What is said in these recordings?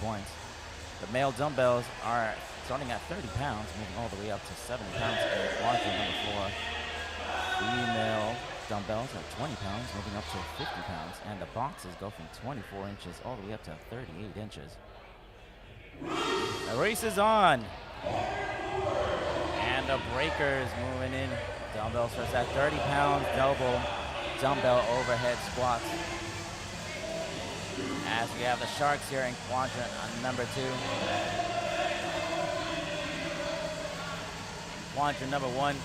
points. The male dumbbells are starting at 30 pounds, moving all the way up to 70 pounds in quadrant number 4. Female dumbbells at 20 pounds, moving up to 50 pounds. And the boxes go from 24 inches all the way up to 38 inches. The race is on. And the breakers moving in. Dumbbells starts at 30 pounds, double dumbbell overhead squats. As we have the Sharks here in quadrant number 2. Quadrant number 1.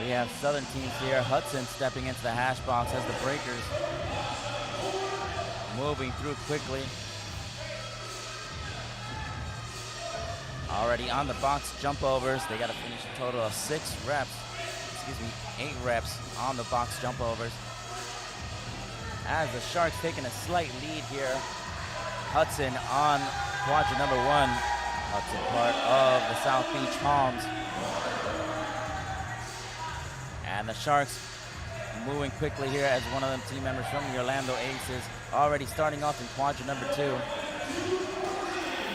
We have Southern teams here. Hudson stepping into the hash box as the breakers moving through quickly. Already on the box jump overs. They got to finish a total of 8 reps on the box jump overs. As the Sharks taking a slight lead here. Hudson on quadrant number 1. Hudson part of the South Beach Palms. And the Sharks moving quickly here as one of them team members from the Orlando Aces. Already starting off in quadrant number 2.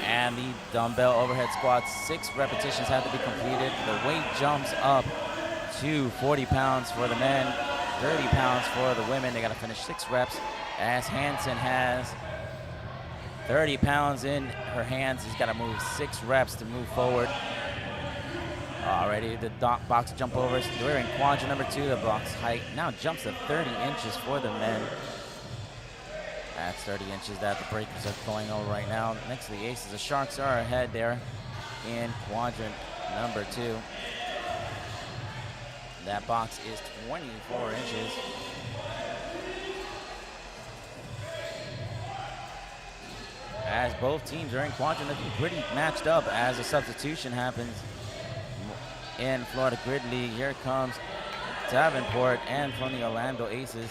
And the dumbbell overhead squats, 6 repetitions have to be completed. The weight jumps up to 40 pounds for the men, 30 pounds for the women. They got to finish 6 reps as Hansen has 30 pounds in her hands. He's got to move 6 reps to move forward. Already the box jump overs. We're in quadrant number 2. The box height now jumps to 30 inches for the men. That's 30 inches that the breakers are going over right now. Next to the Aces, the Sharks are ahead there in quadrant number 2. That box is 24 inches. As both teams are in quadrant, looking pretty matched up as a substitution happens in Florida Gridley. Here comes Davenport and from the Orlando Aces.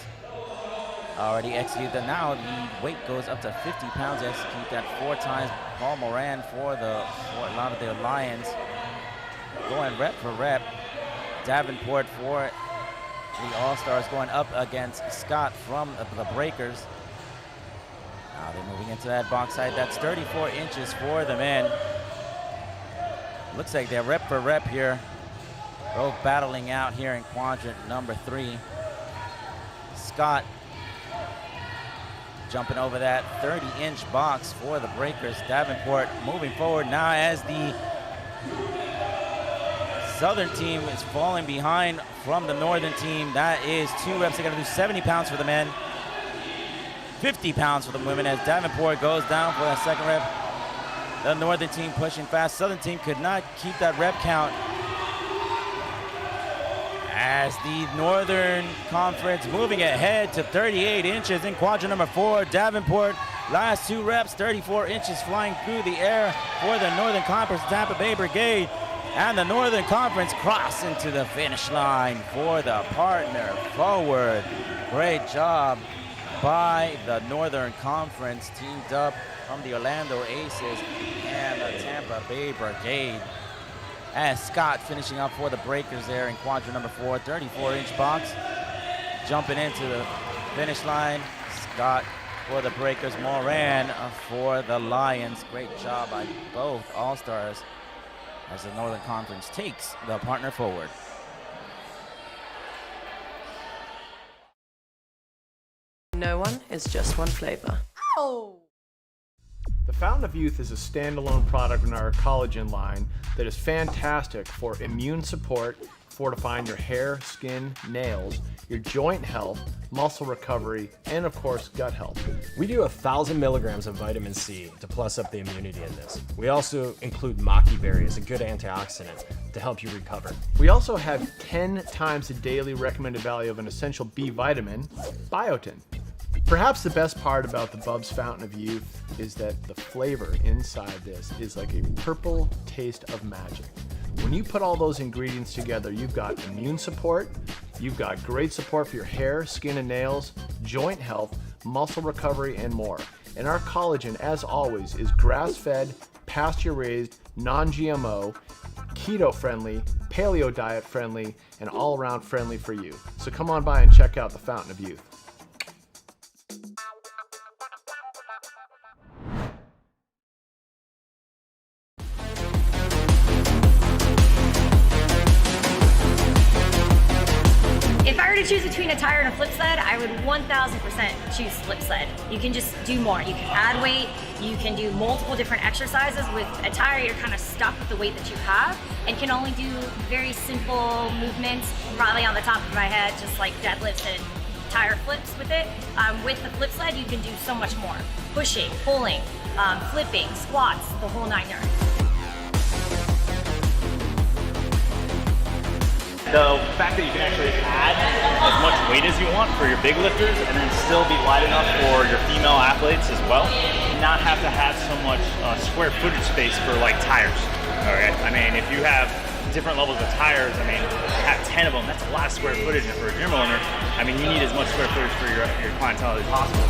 Already executed that. Now the weight goes up to 50 pounds. Execute that 4 times. Paul Moran for a lot of their Lions. Going rep for rep. Davenport for the All-Stars going up against Scott from the Breakers. Now they're moving into that box height. That's 34 inches for the men. Looks like they're rep for rep here. Both battling out here in quadrant number 3. Scott jumping over that 30-inch box for the Breakers. Davenport moving forward now as the Southern team is falling behind from the Northern team. That is 2 reps. They got to do 70 pounds for the men, 50 pounds for the women as Davenport goes down for that 2nd rep. The Northern team pushing fast. Southern team could not keep that rep count as the Northern Conference moving ahead to 38 inches in quadrant number 4. Davenport, last 2 reps, 34 inches flying through the air for the Northern Conference Tampa Bay Brigade. And the Northern Conference cross into the finish line for the partner forward. Great job by the Northern Conference, teamed up from the Orlando Aces and the Tampa Bay Brigade. As Scott finishing up for the Breakers there in quadrant number 4, 34-inch box. Jumping into the finish line, Scott for the Breakers, Moran for the Lions. Great job by both All-Stars as the Northern Conference takes the partner forward. No one is just one flavor. Ow! The Fountain of Youth is a standalone product in our collagen line that is fantastic for immune support, fortifying your hair, skin, nails, your joint health, muscle recovery, and of course, gut health. We do 1,000 milligrams of vitamin C to plus up the immunity in this. We also include maki berries, a good antioxidant, to help you recover. We also have 10 times the daily recommended value of an essential B vitamin, biotin. Perhaps the best part about the Bubs Fountain of Youth is that the flavor inside this is like a purple taste of magic. When you put all those ingredients together, you've got immune support, you've got great support for your hair, skin and nails, joint health, muscle recovery, and more. And our collagen, as always, is grass-fed, pasture-raised, non-GMO, keto-friendly, paleo diet-friendly, and all-around friendly for you. So come on by and check out the Fountain of Youth. between a tire and a flip sled, I would 1000% choose flip sled. You can just do more. You can add weight, you can do multiple different exercises. With a tire, you're kind of stuck with the weight that you have and can only do very simple movements, probably on the top of my head, just like deadlifts and tire flips with it. With the flip sled, you can do so much more. Pushing, pulling, flipping, squats, the whole 9 yards. The fact that you can actually add as much weight as you want for your big lifters and then still be wide enough for your female athletes as well, and not have to have so much square footage space for like tires. All right. I mean, if you have different levels of tires, I mean, have 10 of them, that's a lot of square footage. And for a gym owner, I mean, you need as much square footage for your clientele as possible.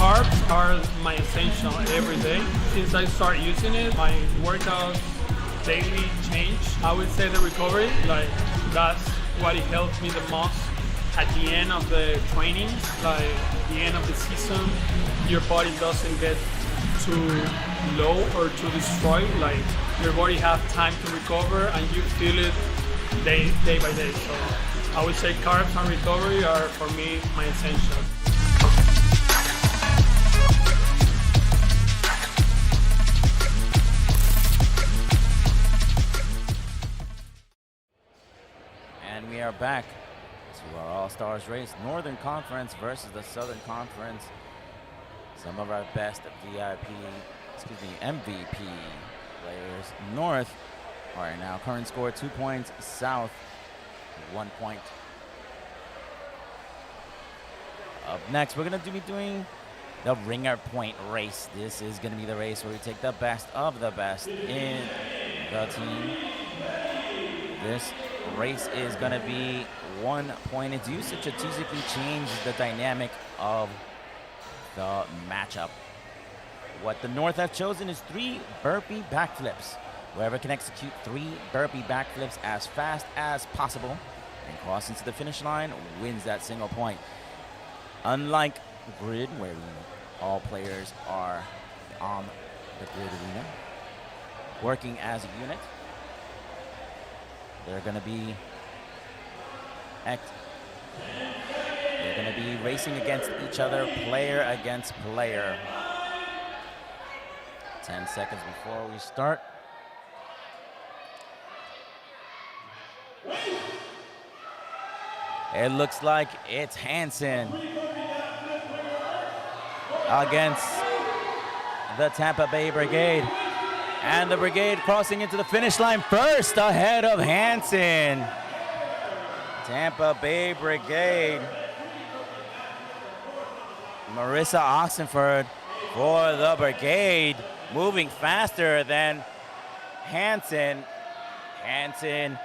Carbs are my essential every day. Since I started using it, my workouts daily change. I would say the recovery, like that's what it helps me the most. At the end of the trainings, like the end of the season, your body doesn't get too low or too destroyed. Like your body have time to recover and you feel it day by day. So I would say carbs and recovery are for me my essentials. We are back to our All-Stars race. Northern Conference versus the Southern Conference. Some of our best MVP players. North are now current score 2 points. South 1 point. Up next, we're going to be doing the ringer point race. This is going to be the race where we take the best of the best in the team. This race is going to be 1 point. It's used to strategically change the dynamic of the matchup. What the North have chosen is 3 burpee backflips. Whoever can execute 3 burpee backflips as fast as possible and cross into the finish line wins that single point. Unlike grid, where all players are on the grid arena, working as a unit, they're going to be racing against each other, player against player. 10 seconds before we start. It looks like it's Handstand against the Tampa Bay Brigade. And the Brigade crossing into the finish line first ahead of Handstand. Tampa Bay Brigade. Marissa Oxenford for the Brigade, moving faster than Handstand. Handstand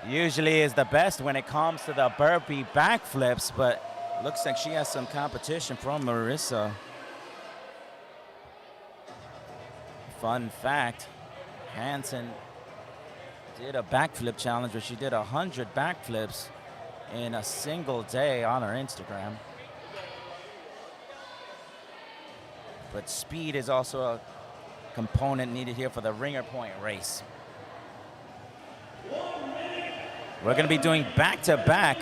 usually is the best when it comes to the burpee backflips, but looks like she has some competition from Marissa. Fun fact, Handstand did a backflip challenge where she did 100 backflips in a single day on her Instagram. But speed is also a component needed here for the ringer point race. We're going to be doing back-to-back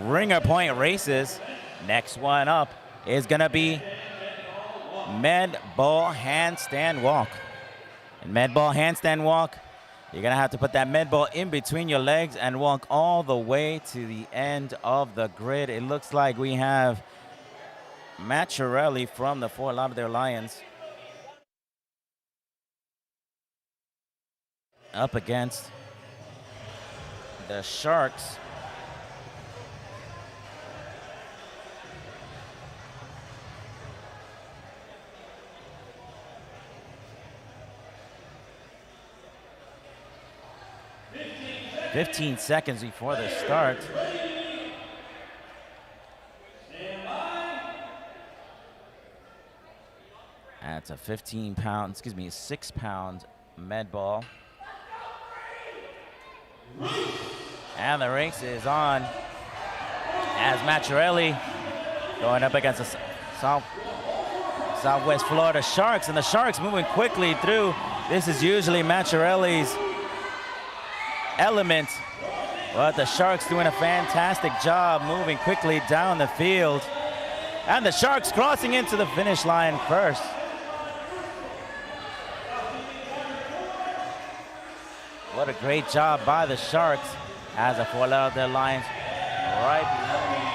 ringer point races. Next one up is going to be med ball handstand walk. In med ball handstand walk, you're going to have to put that med ball in between your legs and walk all the way to the end of the grid. It looks like we have Matt Chiarelli from the Fort Lauderdale Lions up against the Sharks. "15 seconds before the start." That's a 6-pound med ball. And the race is on as Matt Chiarelli going up against a Southwest Florida Sharks, and the Sharks moving quickly through. This is usually Macharelli's element, but the Sharks doing a fantastic job moving quickly down the field. And the Sharks crossing into the finish line first. What a great job by the Sharks as a fall out their lines right behind them.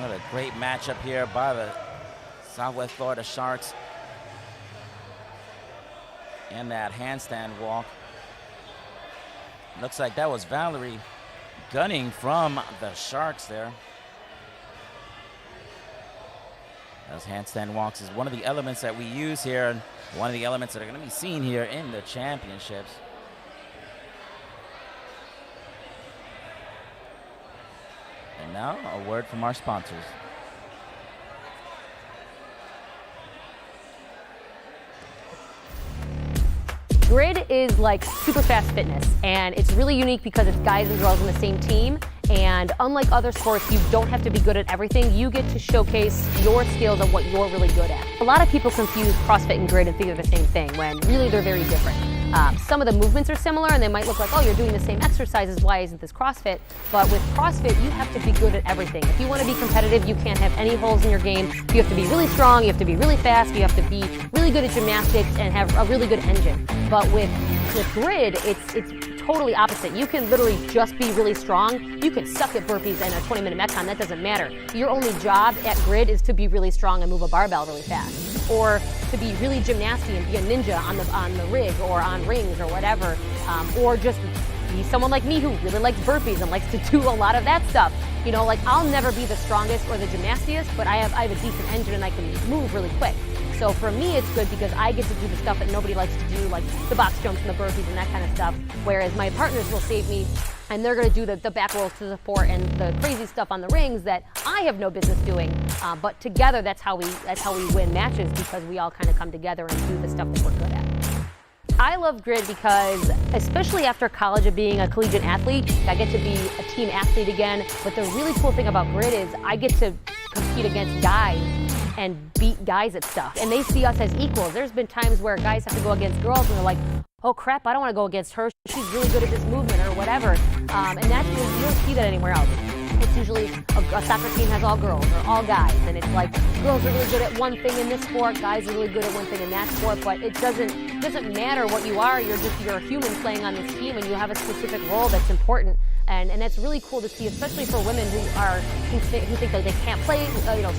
What a great matchup here by the Southwest Florida Sharks in that handstand walk. Looks like that was Valerie gunning from the Sharks there. Those handstand walks is one of the elements that we use here, and one of the elements that are going to be seen here in the championships. And now, a word from our sponsors. Grid is like super fast fitness, and it's really unique because it's guys and girls on the same team. And unlike other sports, you don't have to be good at everything. You get to showcase your skills of what you're really good at. A lot of people confuse CrossFit and Grid and think they're the same thing, when really they're very different. Some of the movements are similar, and they might look like, oh, you're doing the same exercises, why isn't this CrossFit? But with CrossFit, you have to be good at everything. If you want to be competitive, you can't have any holes in your game. You have to be really strong, you have to be really fast, you have to be really good at gymnastics and have a really good engine. But with Grid, it's totally opposite. You can literally just be really strong. You can suck at burpees and a 20-minute Metcon, that doesn't matter. Your only job at Grid is to be really strong and move a barbell really fast. Or to be really gymnasty and be a ninja on the rig or on rings or whatever. Or just be someone like me who really likes burpees and likes to do a lot of that stuff. You know, like I'll never be the strongest or the gymnastiest, but I have a decent engine and I can move really quick. So for me, it's good because I get to do the stuff that nobody likes to do, like the box jumps and the burpees and that kind of stuff, whereas my partners will save me and they're going to do the back rolls to the support and the crazy stuff on the rings that I have no business doing. But together, that's how we win matches, because we all kind of come together and do the stuff that we're good at. I love Grid because, especially after college of being a collegiate athlete, I get to be a team athlete again. But the really cool thing about Grid is I get to compete against guys and beat guys at stuff. And they see us as equals. There's been times where guys have to go against girls and they're like, oh crap, I don't want to go against her. She's really good at this movement or whatever. And that's, you don't see that anywhere else. It's usually a soccer team has all girls or all guys, and it's like girls are really good at one thing in this sport, guys are really good at one thing in that sport, but it doesn't matter what you are. You're a human playing on this team, and you have a specific role that's important, and that's really cool to see, especially for women who think that they can't play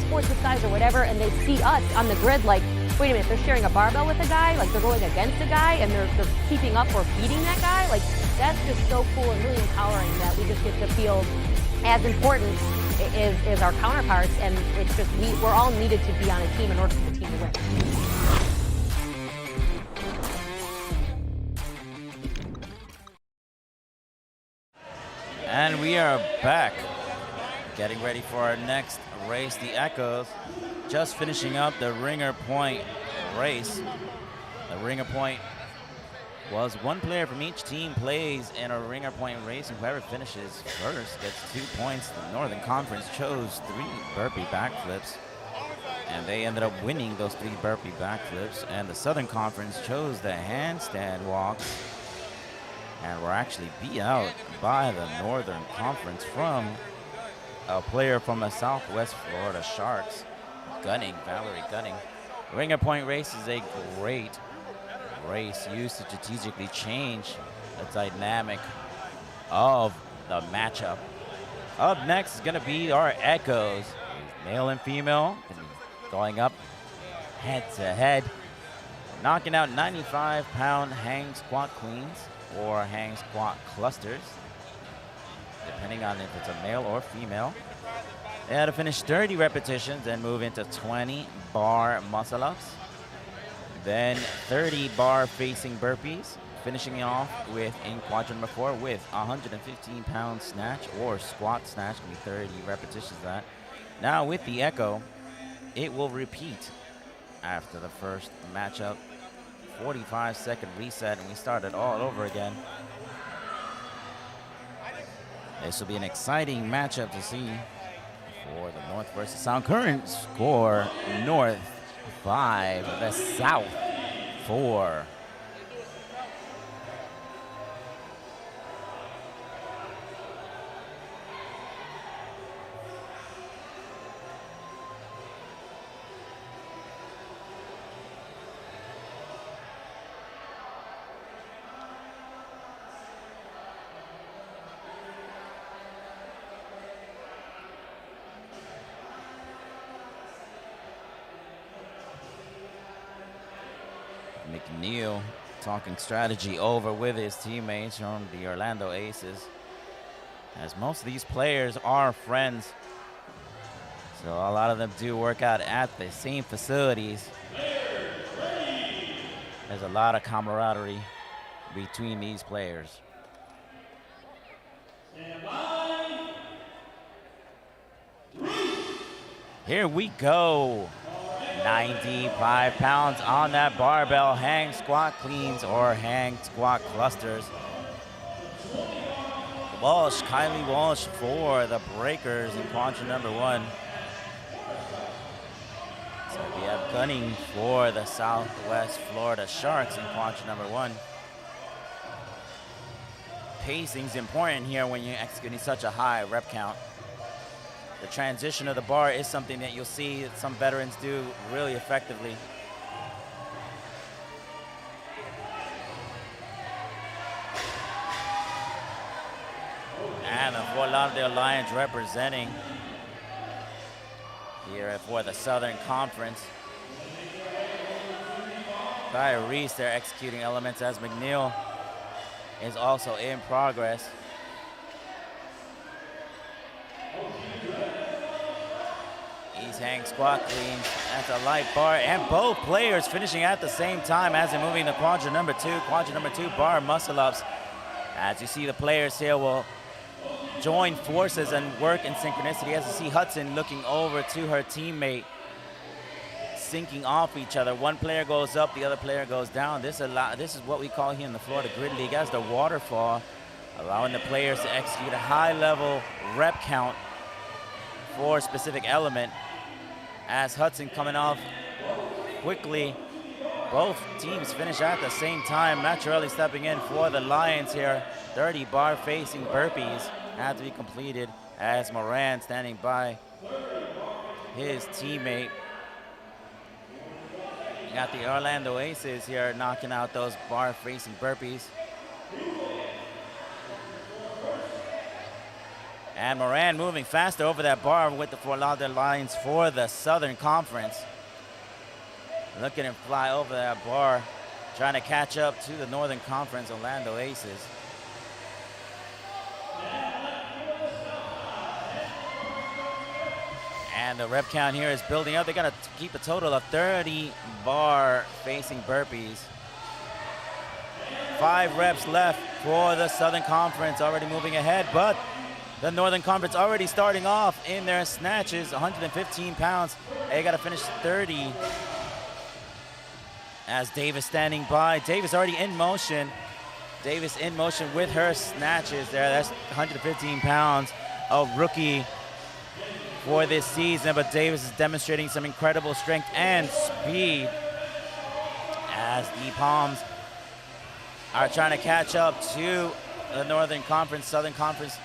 sports with guys or whatever, and they see us on the Grid like, wait a minute, they're sharing a barbell with a guy, like they're going against a guy, and they're keeping up or beating that guy. Like that's just so cool and really empowering that we just get to feel as important is our counterparts, and it's just we're all needed to be on a team in order for the team to win. And we are back, getting ready for our next race, the Echoes. Just finishing up the Ringer Point race. The Ringer Point was one player from each team plays in a Ringer Point race, and whoever finishes first gets 2 points. The Northern Conference chose 3 burpee backflips, and they ended up winning those 3 burpee backflips. And the Southern Conference chose the handstand walks, and were actually beat out by the Northern Conference from a player from the Southwest Florida Sharks, Valerie Gunning. Ringer Point race is a great race used to strategically change the dynamic of the matchup. Up next is going to be our Echoes, male and female, going up head to head, knocking out 95-pound hang squat queens or hang squat clusters, depending on if it's a male or female. They had to finish 30 repetitions and move into 20 bar muscle ups. Then 30 bar facing burpees, finishing off with, in quadrant number 4, with 115-pound snatch or squat snatch, can be 30 repetitions of that. Now with the Echo, it will repeat after the first matchup. 45-second reset, and we start it all over again. This will be an exciting matchup to see for the North versus South. Current score, North 5, the South 4. McNeil talking strategy over with his teammates from the Orlando Aces, as most of these players are friends, so a lot of them do work out at the same facilities. There's a lot of camaraderie between these players. Here we go. 95 pounds on that barbell, hang squat cleans or hang squat clusters. Walsh, Kylie Walsh for the Breakers in quadrant number 1. So we have Gunning for the Southwest Florida Sharks in quadrant number 1. Pacing's important here when you're executing such a high rep count. The transition of the bar is something that you'll see that some veterans do really effectively. And the Fort Lauderdale Lions representing here for the Southern Conference. By Reese, they're executing elements as McNeil is also in progress. He's hang squat cleans. That's a light bar, and both players finishing at the same time as they're moving to quadrant number 2. Quadrant number 2 bar muscle ups. As you see, the players here will join forces and work in synchronicity. As you see Hudson looking over to her teammate, syncing off each other. One player goes up, the other player goes down. This is what we call here in the Florida Grid League as the waterfall, allowing the players to execute a high-level rep count for a specific element. As Hudson coming off quickly, both teams finish at the same time. Machiarelli stepping in for the Lions here. 30 bar facing burpees have to be completed as Moran standing by his teammate. You got the Orlando Aces here knocking out those bar facing burpees. And Moran moving faster over that bar with the Fort Lauderdale Lions for the Southern Conference. Look at him fly over that bar, trying to catch up to the Northern Conference Orlando Aces. And the rep count here is building up. They got to keep a total of 30 bar facing burpees. 5 reps left for the Southern Conference, already moving ahead, but the Northern Conference already starting off in their snatches, 115 pounds. They got to finish 30. As Davis standing by. Davis already in motion. Davis in motion with her snatches there. That's 115 pounds. A rookie for this season, but Davis is demonstrating some incredible strength and speed as the Palms are trying to catch up to the Northern Conference, Southern Conference,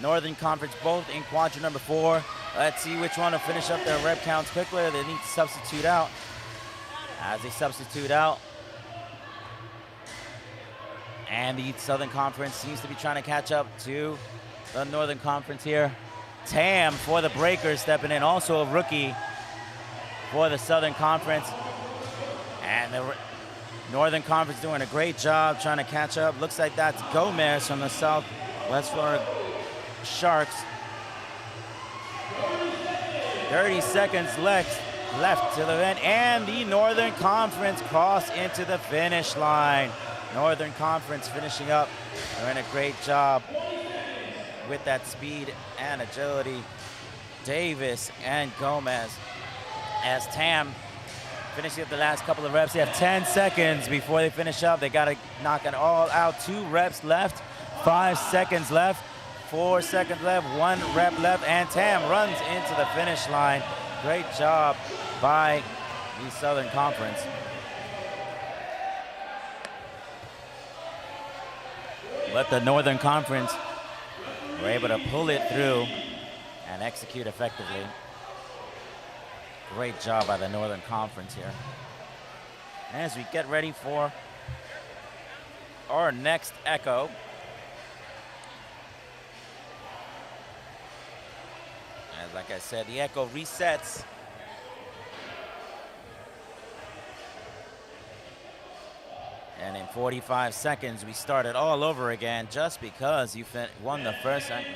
Northern Conference, both in quadrant number 4. Let's see which one will finish up their rep counts quickly. They need to substitute out. As they substitute out, and the Southern Conference seems to be trying to catch up to the Northern Conference here. Tam for the Breakers stepping in, also a rookie for the Southern Conference. And the Northern Conference doing a great job trying to catch up. Looks like that's Gomez from the Southwest Florida Sharks. 30 seconds left to the event, and the Northern Conference cross into the finish line. Northern Conference finishing up. They're doing a great job with that speed and agility. Davis and Gomez. As Tam finishing up the last couple of reps, they have 10 seconds before they finish up. They got to knock it all out. 2 reps left, 5 seconds left. 4 seconds left, 1 rep left, and Tam runs into the finish line. Great job by the Southern Conference. But the Northern Conference were able to pull it through and execute effectively. Great job by the Northern Conference here. As we get ready for our next echo. As like I said, the echo resets. And in 45 seconds, we started all over again just because you won the first second.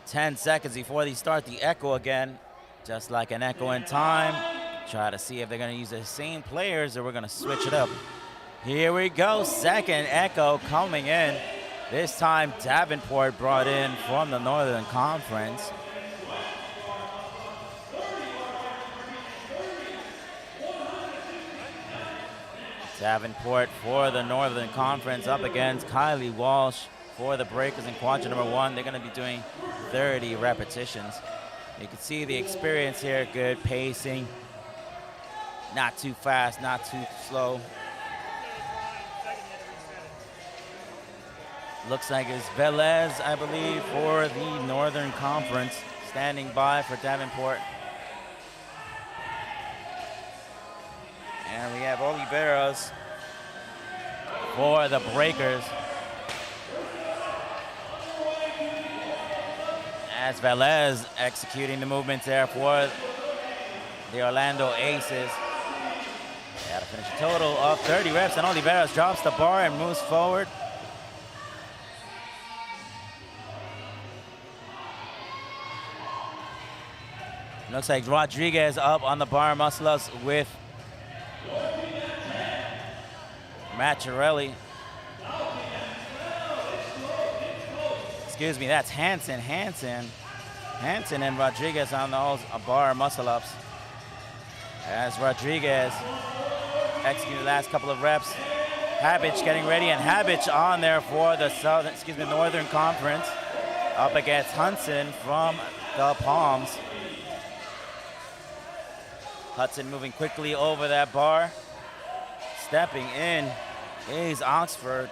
10 seconds before they start the echo again, just like an echo in time. Try to see if they're gonna use the same players or we're gonna switch it up. Here we go, second echo coming in. This time Davenport brought in from the Northern Conference. Davenport for the Northern Conference up against Kylie Walsh for the Breakers in quadrant number 1. They're gonna be doing 30 repetitions. You can see the experience here, good pacing. Not too fast, not too slow. Looks like it's Velez, I believe, for the Northern Conference, standing by for Davenport. And we have Oliveros for the Breakers. As Velez executing the movements there for the Orlando Aces. Got to finish a total of 30 reps, and Oliveros drops the bar and moves forward. Looks like Rodriguez up on the bar muscle-ups with Macharelli. Excuse me, that's Hansen. Hansen and Rodriguez on those bar muscle-ups. As Rodriguez executing the last couple of reps. Habich getting ready, and Habich on there for the Northern Conference up against Hudson from the Palms. Hudson moving quickly over that bar. Stepping in is Oxford.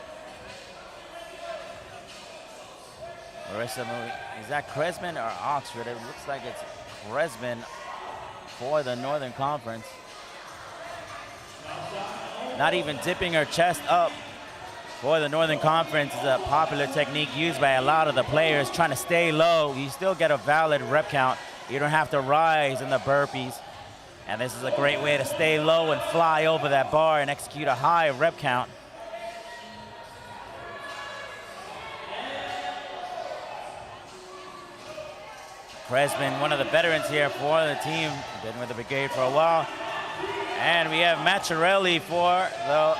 Marissa moving. Is that Krezmien or Oxford? It looks like it's Krezmien for the Northern Conference. Not even dipping her chest up for the Northern Conference is a popular technique used by a lot of the players trying to stay low. You still get a valid rep count. You don't have to rise in the burpees. And this is a great way to stay low and fly over that bar and execute a high rep count. Krezmien, one of the veterans here for the team, been with the brigade for a while. And we have Macharelli for the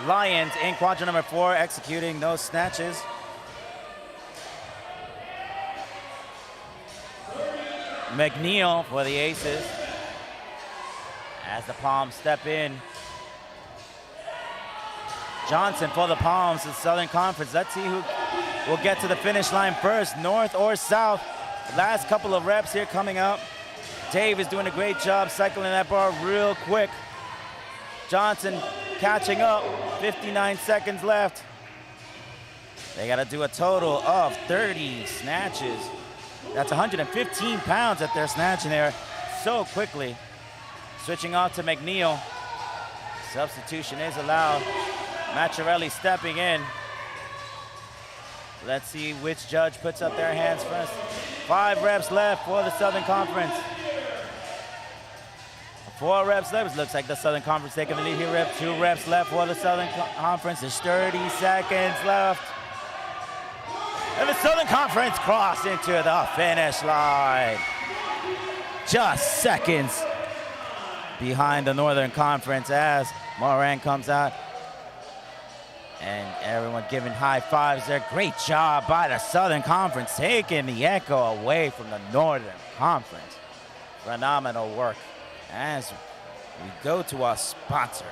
Lions in quadrant number 4, executing those snatches. McNeil for the Aces. As the Palms step in. Johnson for the Palms, the Southern Conference. Let's see who will get to the finish line first, north or south. Last couple of reps here coming up. Dave is doing a great job cycling that bar real quick. Johnson catching up, 59 seconds left. They got to do a total of 30 snatches. That's 115 pounds that they're snatching there so quickly. Switching off to McNeil. Substitution is allowed. Macharelli stepping in. Let's see which judge puts up their hands first. 5 reps left for the Southern Conference. 4 reps left. It looks like the Southern Conference taking the lead here. 2 reps left for the Southern Conference. There's 30 seconds left. And the Southern Conference cross into the finish line. Just seconds behind the Northern Conference as Moran comes out. And everyone giving high fives there. Great job by the Southern Conference, taking the echo away from the Northern Conference. Phenomenal work as we go to our sponsors.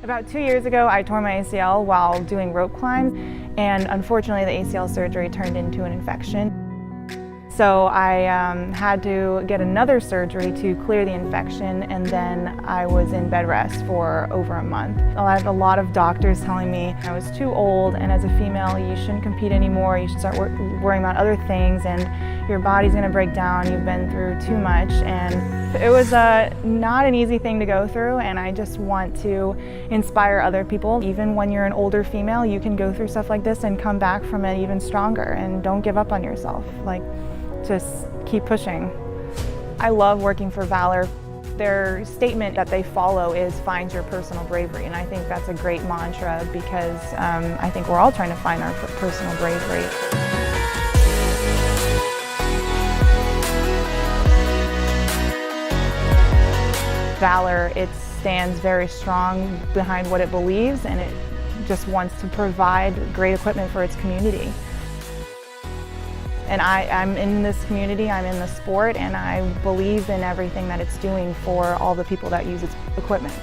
About 2 years ago, I tore my ACL while doing rope climbs, and unfortunately the ACL surgery turned into an infection. So I had to get another surgery to clear the infection, and then I was in bed rest for over a month. I had a lot of doctors telling me I was too old, and as a female you shouldn't compete anymore, you should start worrying about other things, and your body's going to break down, you've been through too much. And it was not an easy thing to go through, and I just want to inspire other people. Even when you're an older female, you can go through stuff like this and come back from it even stronger, and don't give up on yourself. Just keep pushing. I love working for Valor. Their statement that they follow is find your personal bravery, and I think that's a great mantra because I think we're all trying to find our personal bravery. Valor, it stands very strong behind what it believes, and it just wants to provide great equipment for its community. And I'm in this community, I'm in the sport, and I believe in everything that it's doing for all the people that use its equipment.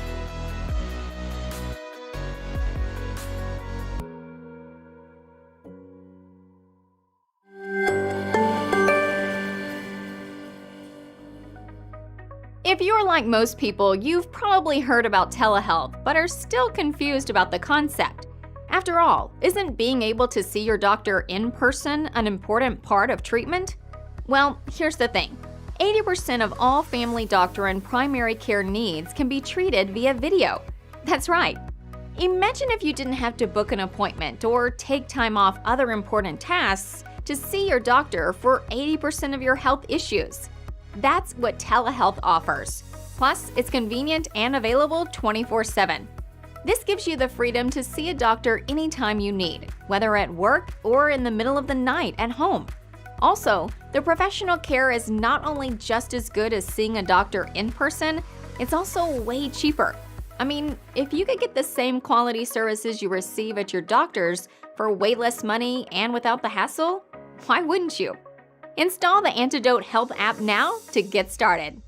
If you're like most people, you've probably heard about telehealth, but are still confused about the concept. After all, isn't being able to see your doctor in person an important part of treatment? Well, here's the thing. 80% of all family doctor and primary care needs can be treated via video. That's right. Imagine if you didn't have to book an appointment or take time off other important tasks to see your doctor for 80% of your health issues. That's what telehealth offers. Plus, it's convenient and available 24/7. This gives you the freedom to see a doctor anytime you need, whether at work or in the middle of the night at home. Also, the professional care is not only just as good as seeing a doctor in person, it's also way cheaper. I mean, if you could get the same quality services you receive at your doctor's for way less money and without the hassle, why wouldn't you? Install the Antidote Health app now to get started.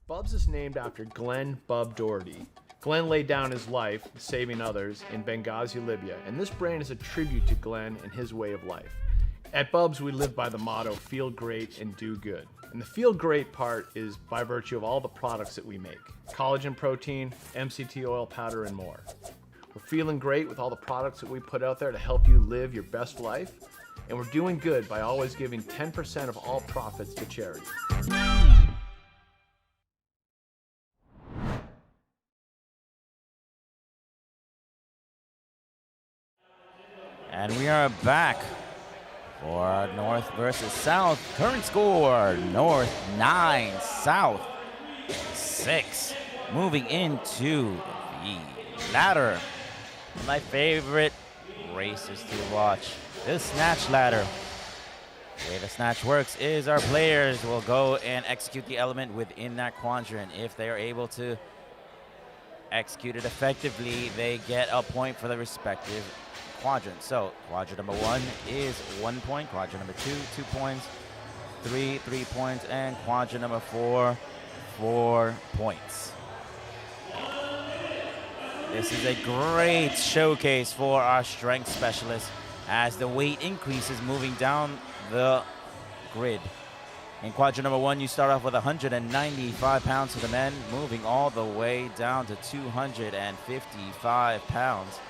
Bubs is named after Glenn "Bub" Doherty. Glenn laid down his life saving others in Benghazi, Libya, and this brand is a tribute to Glenn and his way of life. At Bubs, we live by the motto, feel great and do good. And the feel great part is by virtue of all the products that we make. Collagen protein, MCT oil powder, and more. We're feeling great with all the products that we put out there to help you live your best life. And we're doing good by always giving 10% of all profits to charity. And we are back for North versus South. Current score, North 9, South 6. Moving into the ladder. My favorite races to watch, the snatch ladder. The way the snatch works is our players will go and execute the element within that quadrant. If they are able to execute it effectively, they get a point for the respective quadrant. So quadrant number 1 is 1 point, quadrant number 2, 2 points, 3 points, and quadrant number 4, 4 points. This is a great showcase for our strength specialists as the weight increases moving down the grid. In quadrant number 1, you start off with 195 pounds for the men, moving all the way down to 255 pounds.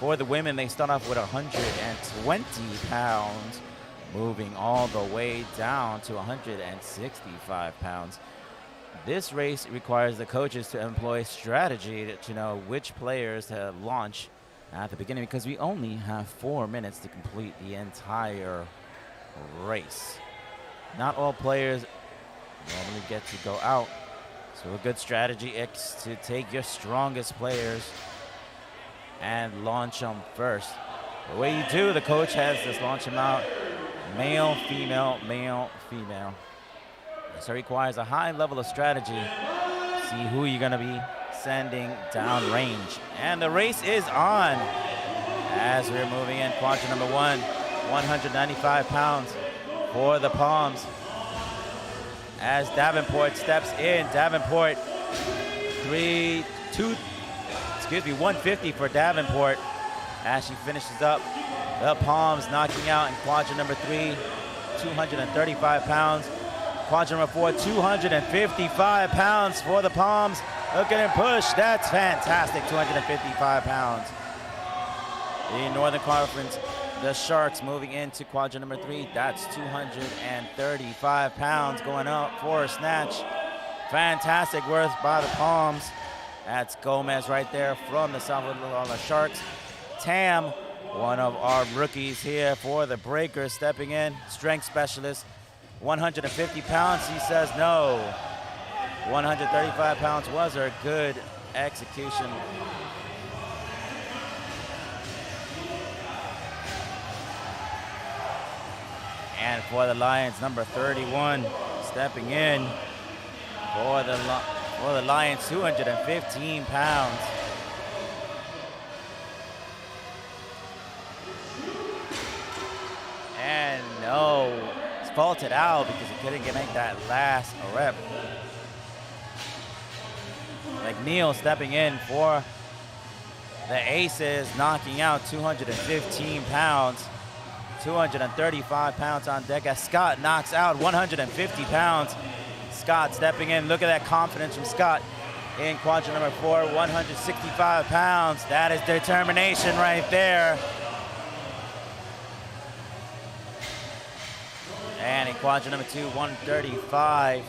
For the women, they start off with 120 pounds, moving all the way down to 165 pounds. This race requires the coaches to employ strategy to know which players to launch at the beginning, because we only have 4 minutes to complete the entire race. Not all players normally get to go out, so a good strategy is to take your strongest players and launch them first. The way you do, the coach has this launch them out, male, female, male, female. So it requires a high level of strategy. See who you're gonna be sending down range. And the race is on as we're moving in quadrant number 1, 195 pounds for the Palms. as Davenport steps in. Davenport, 150 for Davenport as she finishes up the palms, knocking out in quadrant number 3, 235 pounds. Quadrant number 4, 255 pounds for the palms. Look at him push. That's fantastic, 255 pounds. The Northern Conference, the Sharks moving into quadrant number 3. That's 235 pounds going up for a snatch. Fantastic work by the palms. That's Gomez right there from the South Florida Sharks. Tam, one of our rookies here for the Breakers, stepping in, strength specialist. 150 pounds, he says no. 135 pounds was her good execution. And for the Lions, number 31, stepping in for the Lions, 215 pounds. And no, it's faulted out because he couldn't make that last rep. McNeil stepping in for the Aces, knocking out 215 pounds. 235 pounds on deck as Scott knocks out 150 pounds. Scott stepping in. Look at that confidence from Scott in quadrant number 4, 165 pounds. That is determination right there. And in quadrant number 2, 135.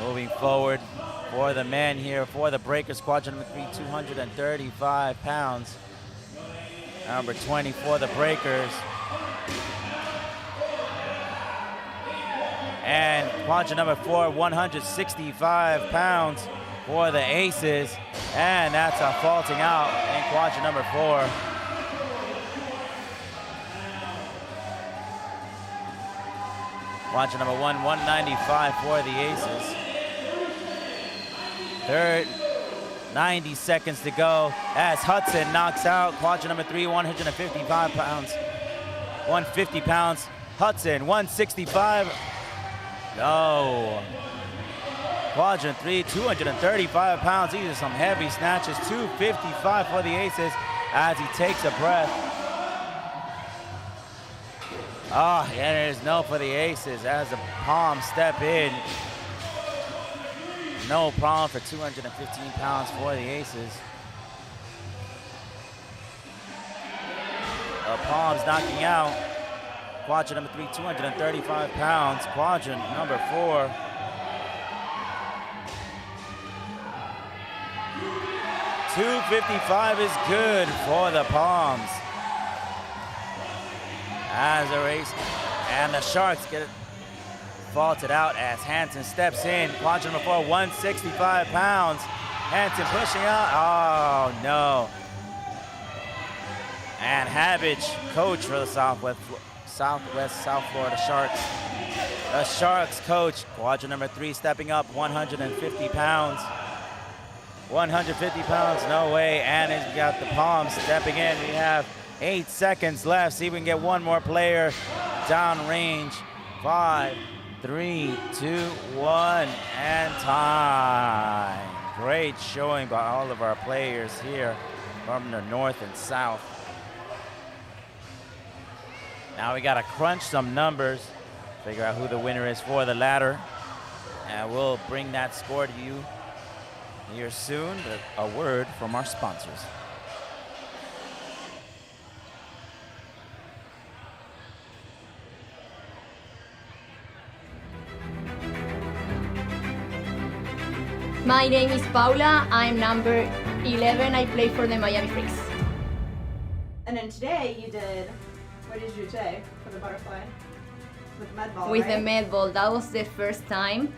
Moving forward for the men here for the Breakers, quadrant number 3, 235 pounds. Number 20 for the Breakers. And quadrant number 4, 165 pounds for the Aces. And that's a faulting out in quadrant number 4. Quadrant number 1, 195 for the Aces. Third, 90 seconds to go as Hudson knocks out quadrant number 3, 155 pounds. 150 pounds. Hudson, 165. No. Quadrant 3, 235 pounds. These are some heavy snatches. 255 for the Aces as he takes a breath. Oh, and there's no for the Aces as the palms step in. No problem for 215 pounds for the Aces. The palms knocking out. Quadrant number 3, 235 pounds. Quadrant number 4. $255 is good for the palms. As a race, and the Sharks get it faulted out as Hansen steps in. Quadrant number 4, 165 pounds. Hansen pushing out. Oh, no. And Habich, coach for the South Florida Sharks. The Sharks coach, quadrant number 3, stepping up, 150 pounds. 150 pounds, no way. And he's got the palms stepping in. We have 8 seconds left. See if we can get one more player down range. 5, 3, 2, 1, and time. Great showing by all of our players here from the north and south. Now we gotta crunch some numbers, figure out who the winner is for the ladder, and we'll bring that score to you here soon, but a word from our sponsors. My name is Paula. I'm number 11. I play for the Miami Freaks. And then today you did, what did you do today for the butterfly? With the med ball, With right? the med ball. That was the first time.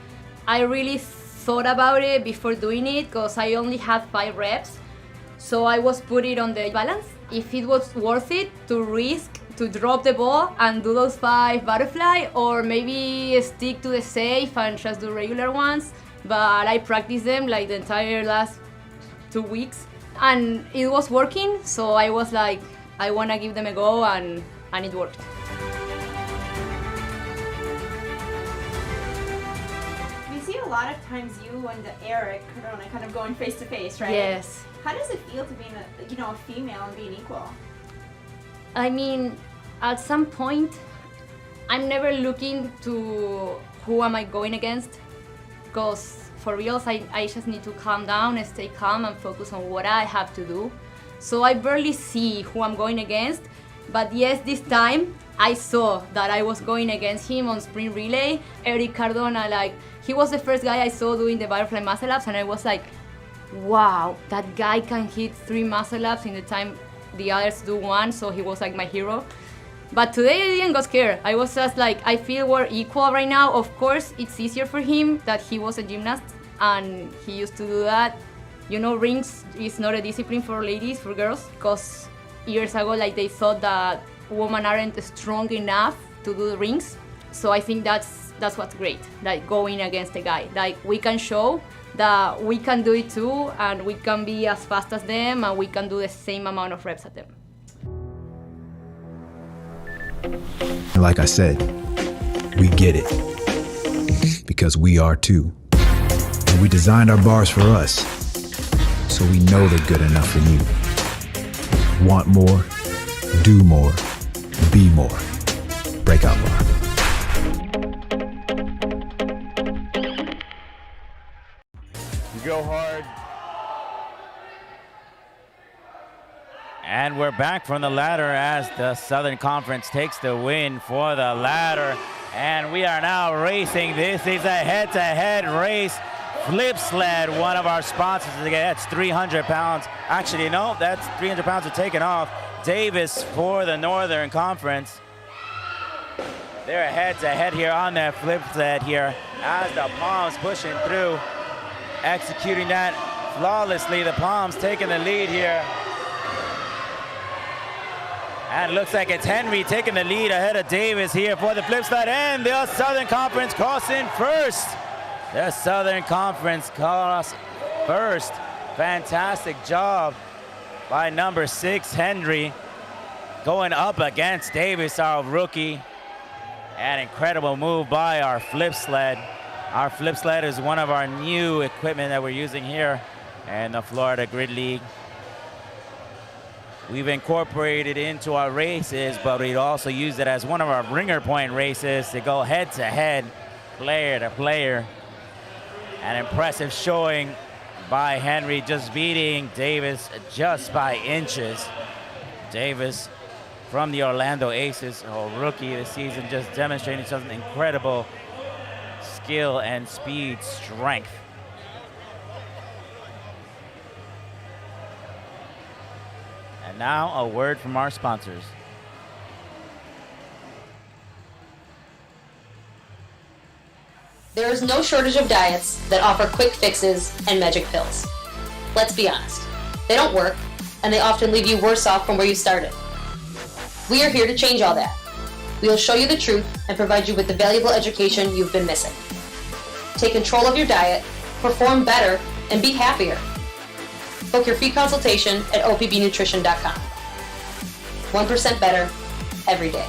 I really thought about it before doing it because I only had 5 reps. So I was putting on the balance. If it was worth it to risk to drop the ball and do those 5 butterfly, or maybe stick to the safe and just do regular ones. But I practiced them like the entire last 2 weeks and it was working, so I was like, I want to give them a go, and it worked. a lot of times you and Eric Cardona kind of going face to face, right? Yes. How does it feel to be a female and being equal? I mean, at some point, I'm never looking to who am I going against, because for reals, I just need to calm down and stay calm and focus on what I have to do. So I barely see who I'm going against, but yes, this time I saw that I was going against him on sprint relay. Eric Cardona, like, he was the first guy I saw doing the butterfly muscle ups, and I was like, wow, that guy can hit 3 muscle ups in the time the others do 1, so he was like my hero. But today I didn't go scared. I was just like, I feel we're equal right now. Of course, it's easier for him that he was a gymnast and he used to do that. You know, rings is not a discipline for ladies, for girls, because years ago, like, they thought that women aren't strong enough to do the rings. So I think that's what's great, like going against a guy. Like, we can show that we can do it too, and we can be as fast as them, and we can do the same amount of reps at them. Like I said, we get it, because we are too. And we designed our bars for us, so we know they're good enough for you. Want more, do more, be more. Breakout Bar. Go hard. And we're back from the ladder as the Southern Conference takes the win for the ladder. And we are now racing. This is a head-to-head race. Flipsled, one of our sponsors. That's 300 pounds. Actually, no, that's 300 pounds are taken off. Davis for the Northern Conference. They're head-to-head here on their Flipsled here as the Palms pushing through, executing that flawlessly. The Palms taking the lead here. And it looks like it's Henry taking the lead ahead of Davis here for the Flipsled, and the Southern Conference crossing first. The Southern Conference cross first. Fantastic job by number 6, Henry, going up against Davis, our rookie. An incredible move by our Flipsled. Our Flipsled is one of our new equipment that we're using here in the Florida Grid League. We've incorporated it into our races, but we also use it as one of our ringer point races to go head to head, player to player. An impressive showing by Henry, just beating Davis just by inches. Davis from the Orlando Aces, a rookie this season, just demonstrating some incredible skill and speed, strength. And now a word from our sponsors. There is no shortage of diets that offer quick fixes and magic pills. Let's be honest, they don't work, and they often leave you worse off from where you started. We are here to change all that. We will show you the truth and provide you with the valuable education you've been missing. Take control of your diet, perform better, and be happier. Book your free consultation at opbnutrition.com. 1% better every day.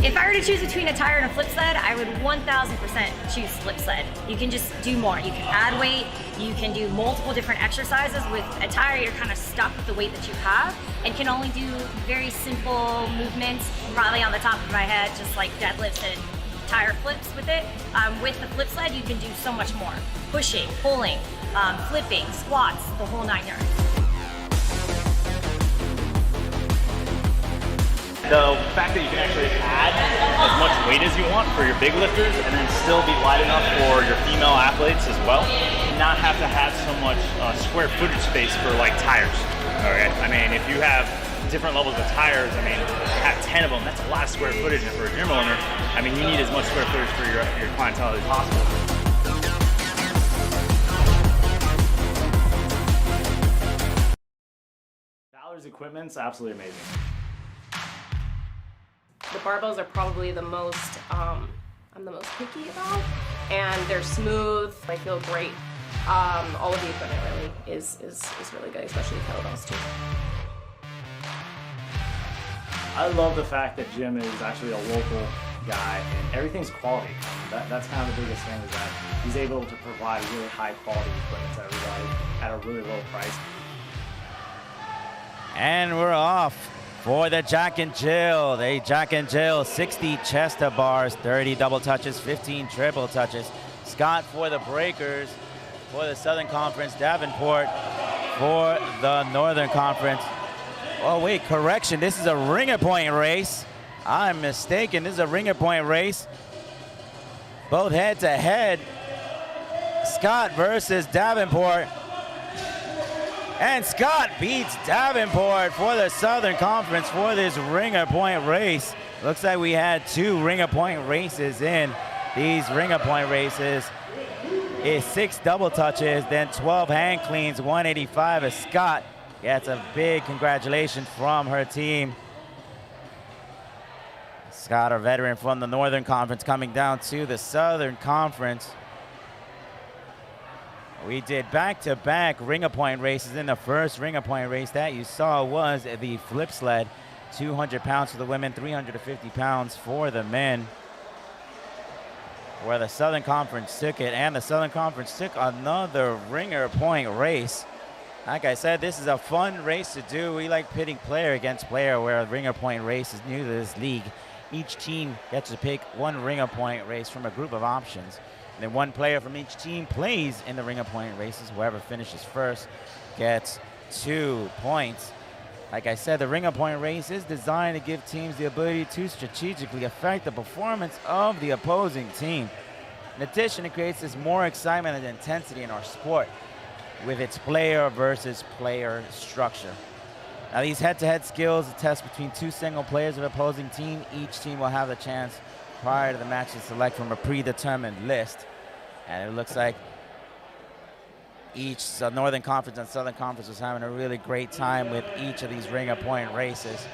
If I were to choose between a tire and a Flipsled, I would 1000% choose Flipsled. You can just do more. You can add weight, you can do multiple different exercises. With a tire, you're kind of stuck with the weight that you have and can only do very simple movements, probably on the top of my head, just like deadlifts and tire flips with it. With the Flipsled, you can do so much more. Pushing, pulling, flipping, squats, the whole 9 yards. The fact that you can actually add as much weight as you want for your big lifters and then still be light enough for your female athletes as well, not have to have so much square footage space for like tires. All right. I mean, if you have different levels of tires, I mean, have 10 of them, that's a lot of square footage. And for a gym owner, I mean, you need as much square footage for your clientele as possible. Valor's equipment's absolutely amazing. The barbells are probably the most, I'm the most picky about, and they're smooth, they feel great. All of the equipment really is really good, especially the kettlebells too. I love the fact that Jim is actually a local guy and everything's quality. That's kind of the biggest thing, is that he's able to provide really high quality equipment to everybody at a really low price. And we're off for the Jack and Jill. They Jack and Jill, 60 chest to bars, 30 double touches, 15 triple touches. Scott for the Breakers, for the Southern Conference, Davenport for the Northern Conference. Oh wait, correction, this is a ringer point race. I'm mistaken, this is a ringer point race. Both head to head. Scott versus Davenport. And Scott beats Davenport for the Southern Conference for this ringer point race. Looks like we had 2 ringer point races in. These ringer point races is 6 double touches, then 12 hand cleans, 185 as Scott gets a big congratulations from her team. Scott, our veteran from the Northern Conference, coming down to the Southern Conference. We did back-to-back ringer point races. In the first ringer point race that you saw was the Flipsled, 200 pounds for the women, 350 pounds for the men, where the Southern Conference took it, and the Southern Conference took another ringer point race. Like I said, this is a fun race to do. We like pitting player against player, where a ringer point race is new to this league. Each team gets to pick one ringer point race from a group of options. And then one player from each team plays in the ringer point races. Whoever finishes first gets 2 points. Like I said, the ringer point race is designed to give teams the ability to strategically affect the performance of the opposing team. In addition, it creates this more excitement and intensity in our sport with its player versus player structure. Now, these head-to-head skills, a test between 2 single players of opposing team. Each team will have the chance prior to the match to select from a predetermined list. And it looks like each Northern Conference and Southern Conference was having a really great time with each of these ringer point races.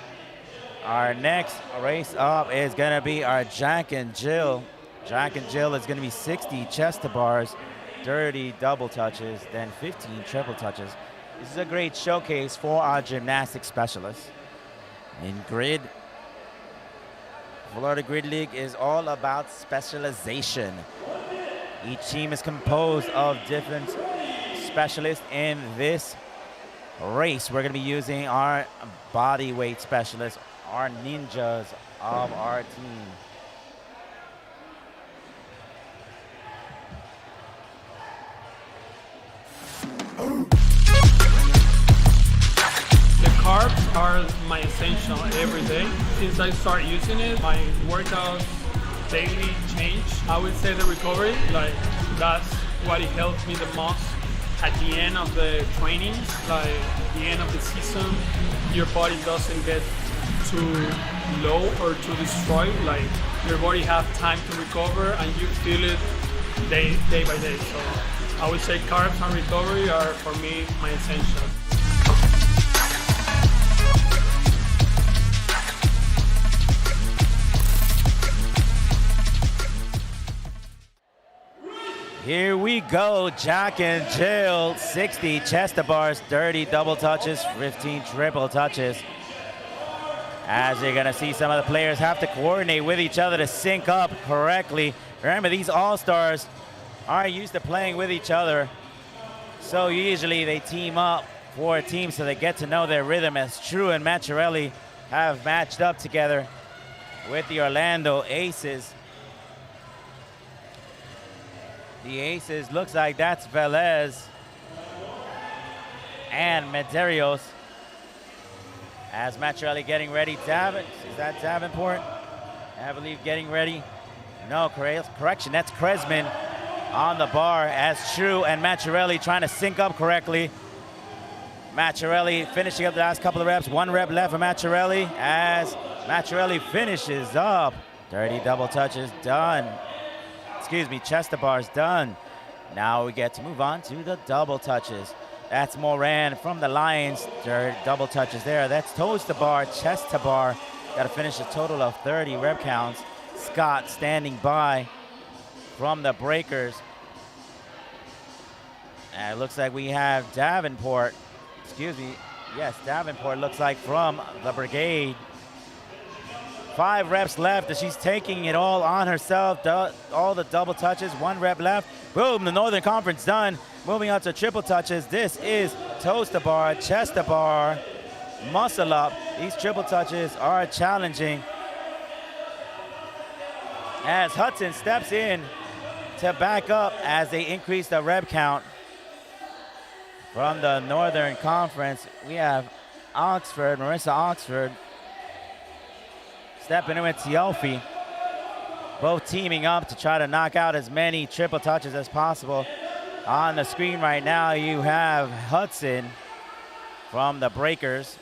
Our next race up is going to be our Jack and Jill. Jack and Jill is going to be 60 chest to bars, 30 double touches, then 15 triple touches. This is a great showcase for our gymnastics specialists. In grid, Florida Grid League is all about specialization. Each team is composed of different specialists. In this race, we're going to be using our body weight specialists, our ninjas of our team. Carbs are my essential every day. Since I start using it, my workouts daily change. I would say the recovery, that's what it helps me the most. At the end of the trainings, the end of the season, your body doesn't get too low or too destroyed. Your body have time to recover and you feel it day by day. So I would say carbs and recovery are, for me, my essential. Here we go, Jack and Jill, 60 chest to bars, 30 double touches, 15 triple touches. As you're gonna see, some of the players have to coordinate with each other to sync up correctly. Remember, these all-stars are used to playing with each other. So usually they team up for a team so they get to know their rhythm, as True and Macharelli have matched up together with the Orlando Aces. The Aces, looks like that's Velez and Medeiros. As Macharelli getting ready, is that Davenport? I believe getting ready. No, correction, that's Krezmien on the bar, as True and Macharelli trying to sync up correctly. Macharelli finishing up the last couple of reps. 1 rep left for Macharelli as Macharelli finishes up. 30 double touches done. Excuse me, chest to bars done. Now we get to move on to the double touches. That's Moran from the Lions. Their double touches there. That's toes to bar, chest to bar. Got to finish a total of 30 rep counts. Scott standing by from the Breakers. And it looks like we have Davenport. Excuse me. Yes, Davenport looks like from the Brigade. 5 reps left, and she's taking it all on herself. All the double touches, 1 rep left. Boom, the Northern Conference done. Moving on to triple touches. This is toes to bar, chest to bar, muscle up. These triple touches are challenging. As Hudson steps in to back up as they increase the rep count. From the Northern Conference, we have Oxford, Marissa Oxford, stepping in with Tialfi, both teaming up to try to knock out as many triple touches as possible. On the screen right now, you have Hudson from the Breakers.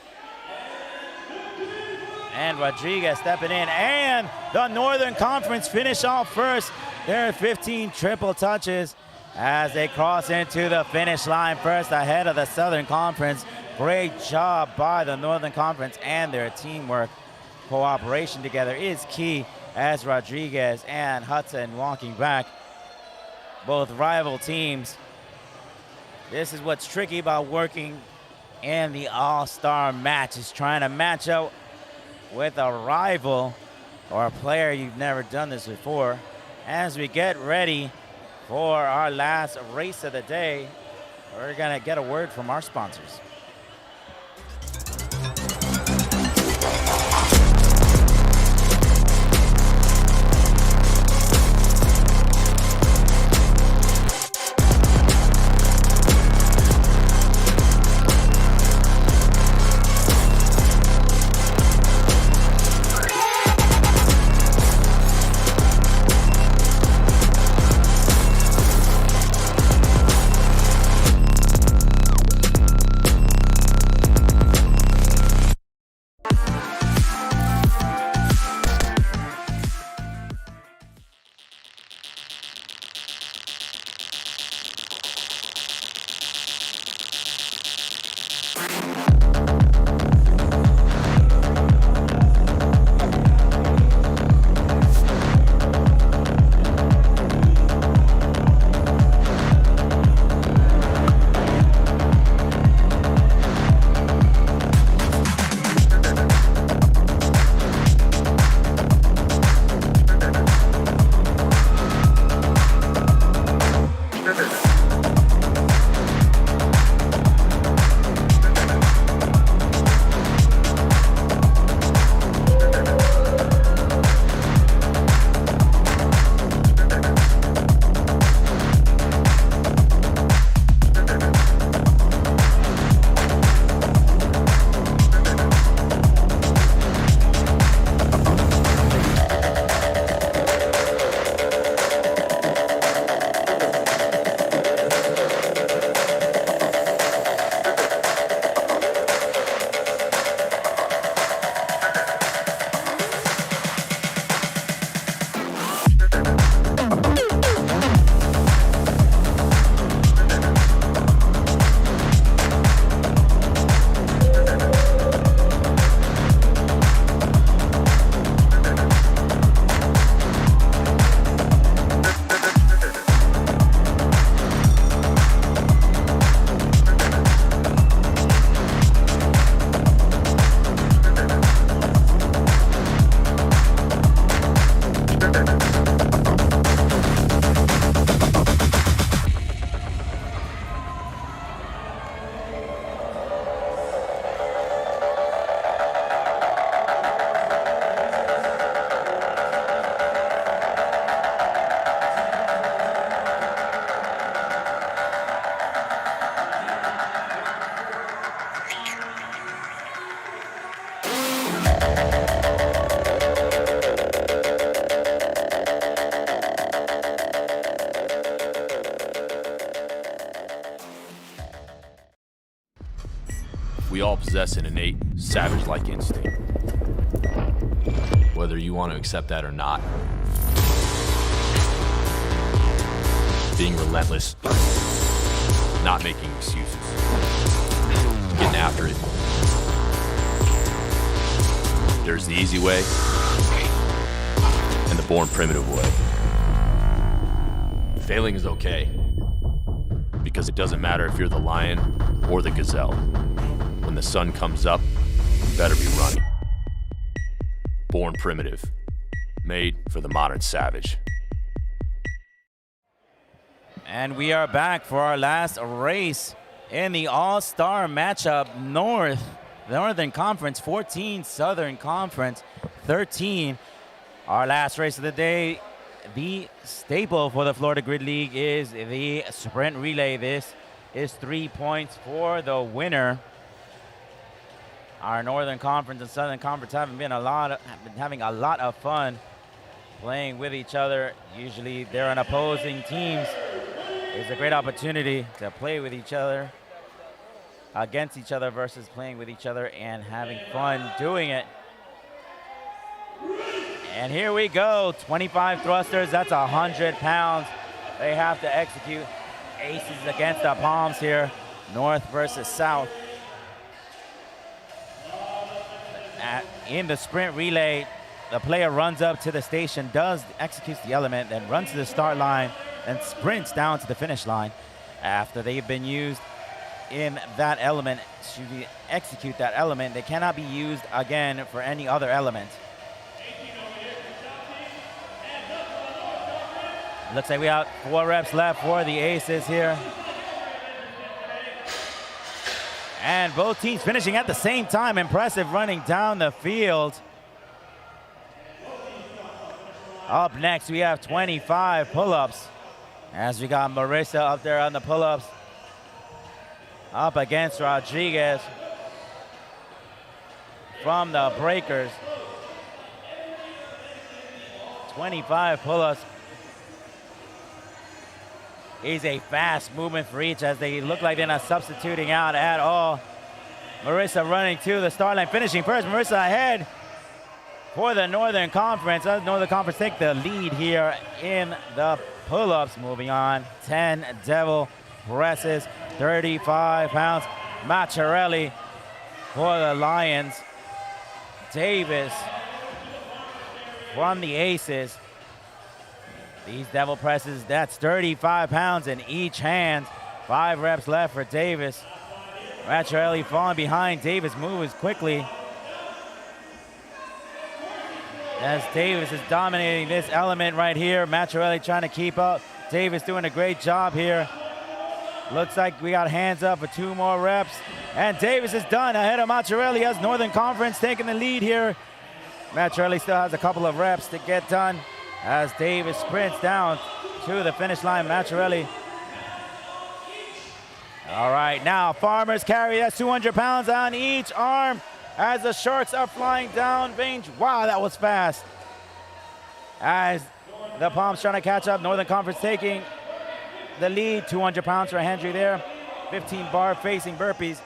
And Rodriguez stepping in, and the Northern Conference finish off first. There are 15 triple touches as they cross into the finish line first ahead of the Southern Conference. Great job by the Northern Conference, and their teamwork. Cooperation together is key as Rodriguez and Hudson walking back. Both rival teams. This is what's tricky about working in the all-star match, is trying to match up with a rival or a player you've never done this before. As we get ready for our last race of the day, we're gonna get a word from our sponsors. We all possess an innate, savage-like instinct. Whether you want to accept that or not. Being relentless, not making excuses. Getting after it. There's the easy way and the born primitive way. Failing is okay, because it doesn't matter if you're the lion or the gazelle. When the sun comes up, you better be running. Born primitive, made for the modern savage. And we are back for our last race in the All-Star matchup. Northern Conference 14, Southern Conference 13. Our last race of the day, the staple for the Florida Grid League is the sprint relay. This is 3 points for the winner. Our Northern Conference and Southern Conference have been having a lot of fun playing with each other. Usually they're on opposing teams. It's a great opportunity to play with each other, against each other versus playing with each other and having fun doing it. And here we go, 25 thrusters, that's 100 pounds. They have to execute. Aces against the palms here, north versus south. In the sprint relay, the player runs up to the station, executes the element, then runs to the start line, and sprints down to the finish line. After they've been used in that element, to execute that element, they cannot be used again for any other element. Looks like we have 4 reps left for the aces here. And both teams finishing at the same time. Impressive running down the field. Up next, we have 25 pull-ups. As we got Marissa up there on the pull-ups. Up against Rodriguez from the breakers. 25 pull-ups. Is a fast movement for each as they look like they're not substituting out at all. Marissa running to the start line, finishing first. Marissa ahead for the Northern Conference. Northern Conference take the lead here in the pull-ups. Moving on, 10 devil presses, 35 pounds. Macharelli for the Lions. Davis from the Aces. These devil presses, that's 35 pounds in each hand. 5 reps left for Davis. Macharelli falling behind. Davis moves quickly. As Davis is dominating this element right here. Macharelli trying to keep up. Davis doing a great job here. Looks like we got hands up for 2 more reps. And Davis is done ahead of Macharelli as Northern Conference taking the lead here. Macharelli still has a couple of reps to get done as Davis sprints down to the finish line. Macharelli. All right, now Farmers carry. That's 200 pounds on each arm as the Sharks are flying down range. Wow, that was fast. As the Palms trying to catch up. Northern Conference taking the lead. 200 pounds for Hendry there. 15 bar facing burpees.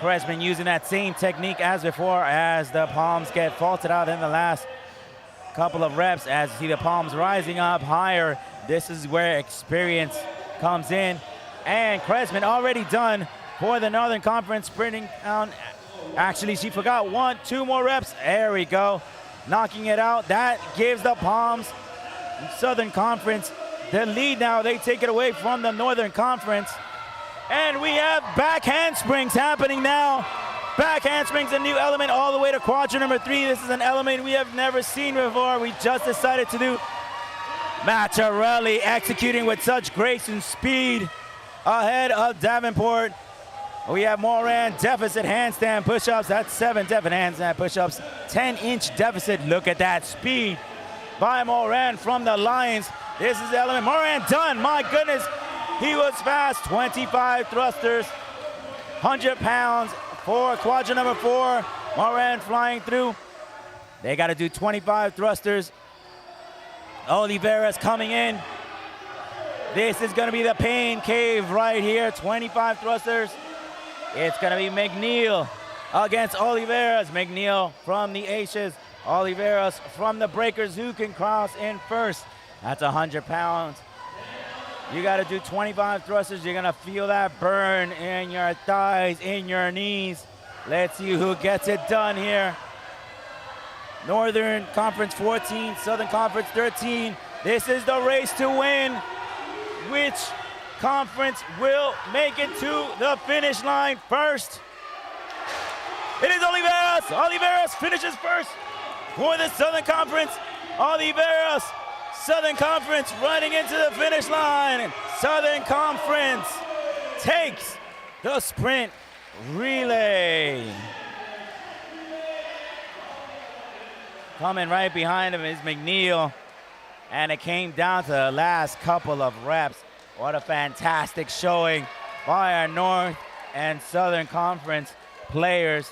Krezmien using that same technique as before as the Palms get faulted out in the last couple of reps. As you see the Palms rising up higher, this is where experience comes in. And Krezmien already done for the Northern Conference, sprinting down. Actually, she forgot 2 more reps. There we go, knocking it out. That gives the Palms Southern Conference the lead now. They take it away from the Northern Conference. And we have back handsprings happening now. Back handsprings, a new element all the way to quadrant number 3. This is an element we have never seen before. We just decided to do. Macharelli executing with such grace and speed ahead of Davenport. We have Moran deficit handstand push-ups. That's 7 deficit handstand push-ups. 10-inch deficit. Look at that speed by Moran from the Lions. This is the element. Moran done. My goodness. He was fast. 25 thrusters, 100 pounds for quadrant number 4. Moran flying through. They got to do 25 thrusters. Oliveira's coming in. This is going to be the pain cave right here. 25 thrusters. It's going to be McNeil against Oliveira's. McNeil from the Aces. Oliveira's from the Breakers, who can cross in first. That's 100 pounds. You got to do 25 thrusters. You're going to feel that burn in your thighs, in your knees. Let's see who gets it done here. Northern Conference 14, Southern Conference 13. This is the race to win. Which conference will make it to the finish line first? It is Oliveras. Oliveras finishes first for the Southern Conference. Oliveras, Southern Conference running into the finish line. Southern Conference takes the sprint relay. Coming right behind him is McNeil. And it came down to the last couple of reps. What a fantastic showing by our North and Southern Conference players.